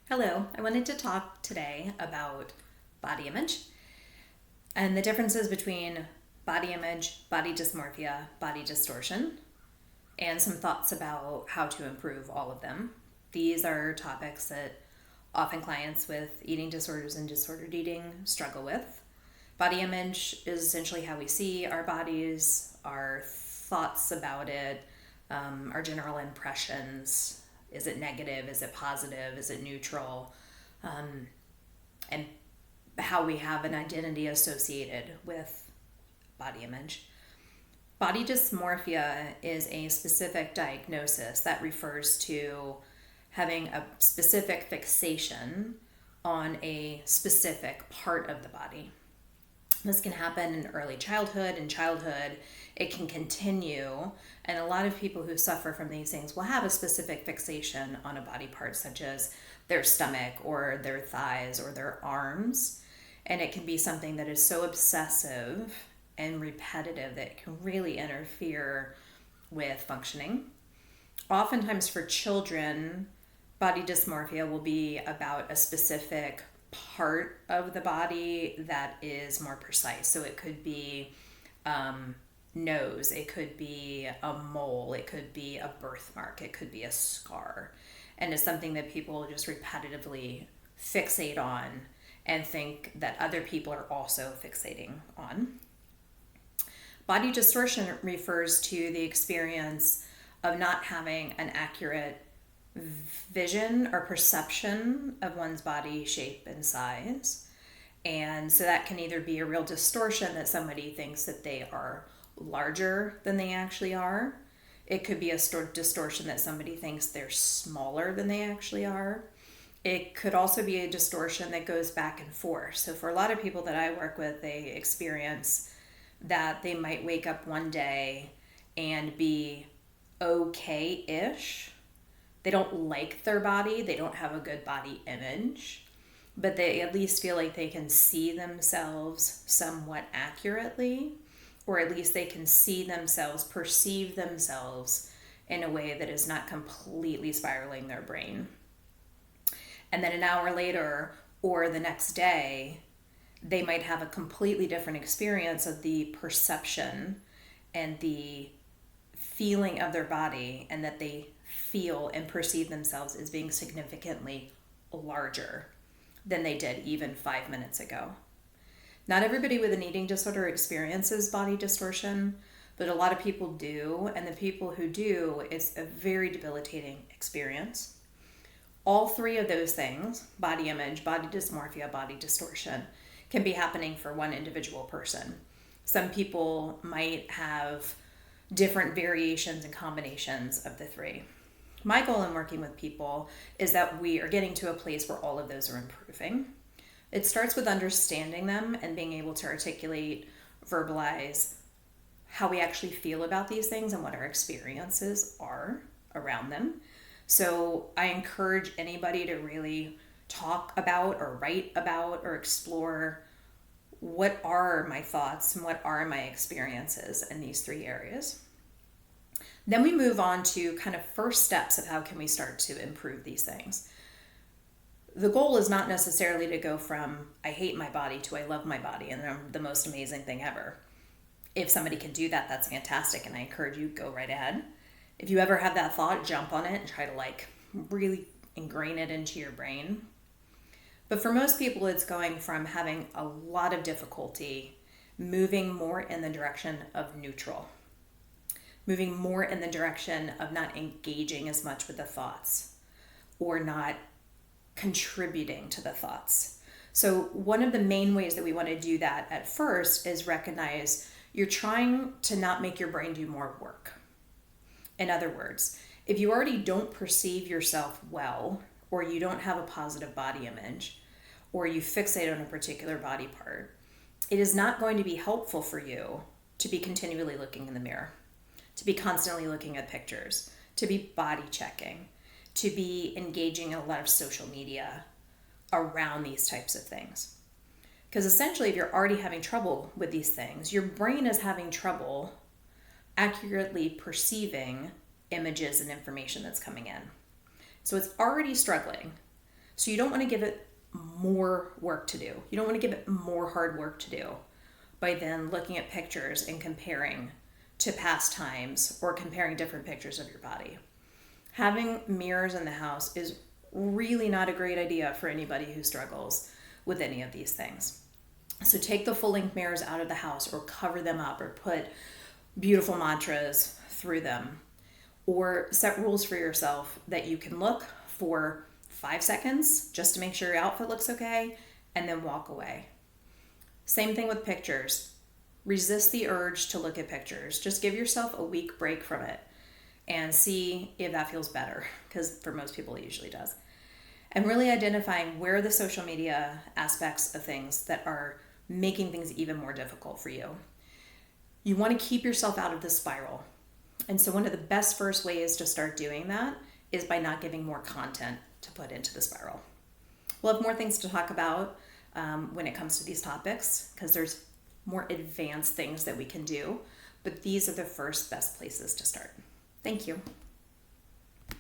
Hello, I wanted to talk today about body image and the differences between body image, body dysmorphia, body distortion, and some thoughts about how to improve all of them. These are topics that often clients with eating disorders and disordered eating struggle with. Body image is essentially how we see our bodies, our thoughts about it, our general impressions. Is it negative? Is it positive? Is it neutral? And how we have an identity associated with body image. Body dysmorphia is a specific diagnosis that refers to having a specific fixation on a specific part of the body. This can happen in early childhood. In childhood, it can continue, and a lot of people who suffer from these things will have a specific fixation on a body part, such as their stomach or their thighs or their arms, and it can be something that is so obsessive and repetitive that it can really interfere with functioning. Oftentimes for children, body dysmorphia will be about a specific part of the body that is more precise. So it could be nose, it could be a mole, it could be a birthmark, it could be a scar. And it's something that people just repetitively fixate on and think that other people are also fixating on. Body distortion refers to the experience of not having an accurate vision or perception of one's body shape and size. And so that can either be a real distortion that somebody thinks that they are larger than they actually are. It could be a distortion that somebody thinks they're smaller than they actually are. It could also be a distortion that goes back and forth. So for a lot of people that I work with, they experience that they might wake up one day and be okay-ish. They don't like their body, they don't have a good body image, but they at least feel like they can see themselves somewhat accurately, or at least they can see themselves, perceive themselves in a way that is not completely spiraling their brain. And then an hour later or the next day, they might have a completely different experience of the perception and the feeling of their body, and that they feel and perceive themselves as being significantly larger than they did even 5 minutes ago. Not everybody with an eating disorder experiences body distortion, but a lot of people do, and the people who do, it's a very debilitating experience. All three of those things, body image, body dysmorphia, body distortion, can be happening for one individual person. Some people might have different variations and combinations of the three. My goal in working with people is that we are getting to a place where all of those are improving. It starts with understanding them and being able to articulate, verbalize how we actually feel about these things and what our experiences are around them. So I encourage anybody to really talk about or write about or explore what are my thoughts and what are my experiences in these three areas. Then we move on to kind of first steps of how can we start to improve these things. The goal is not necessarily to go from I hate my body to I love my body and I'm the most amazing thing ever. If somebody can do that, that's fantastic, and I encourage you, go right ahead. If you ever have that thought, jump on it and try to really ingrain it into your brain. But for most people, it's going from having a lot of difficulty moving more in the direction of neutral, moving more in the direction of not engaging as much with the thoughts or not contributing to the thoughts. So one of the main ways that we want to do that at first is recognize you're trying to not make your brain do more work. In other words, if you already don't perceive yourself well, or you don't have a positive body image, or you fixate on a particular body part, it is not going to be helpful for you to be continually looking in the mirror, to be constantly looking at pictures, to be body checking, to be engaging in a lot of social media around these types of things. Because essentially, if you're already having trouble with these things, your brain is having trouble accurately perceiving images and information that's coming in. So it's already struggling. So you don't want to give it more work to do. You don't want to give it more hard work to do by then looking at pictures and comparing to past times or comparing different pictures of your body. Having mirrors in the house is really not a great idea for anybody who struggles with any of these things. So take the full-length mirrors out of the house or cover them up or put beautiful mantras through them, or set rules for yourself that you can look for 5 seconds just to make sure your outfit looks okay and then walk away. Same thing with pictures. Resist the urge to look at pictures. Just give yourself a week break from it and see if that feels better, because for most people it usually does. And really identifying where are the social media aspects of things that are making things even more difficult for you. You want to keep yourself out of the spiral. And so one of the best first ways to start doing that is by not giving more content to put into the spiral. We'll have more things to talk about when it comes to these topics, because there's more advanced things that we can do, but these are the first best places to start. Thank you.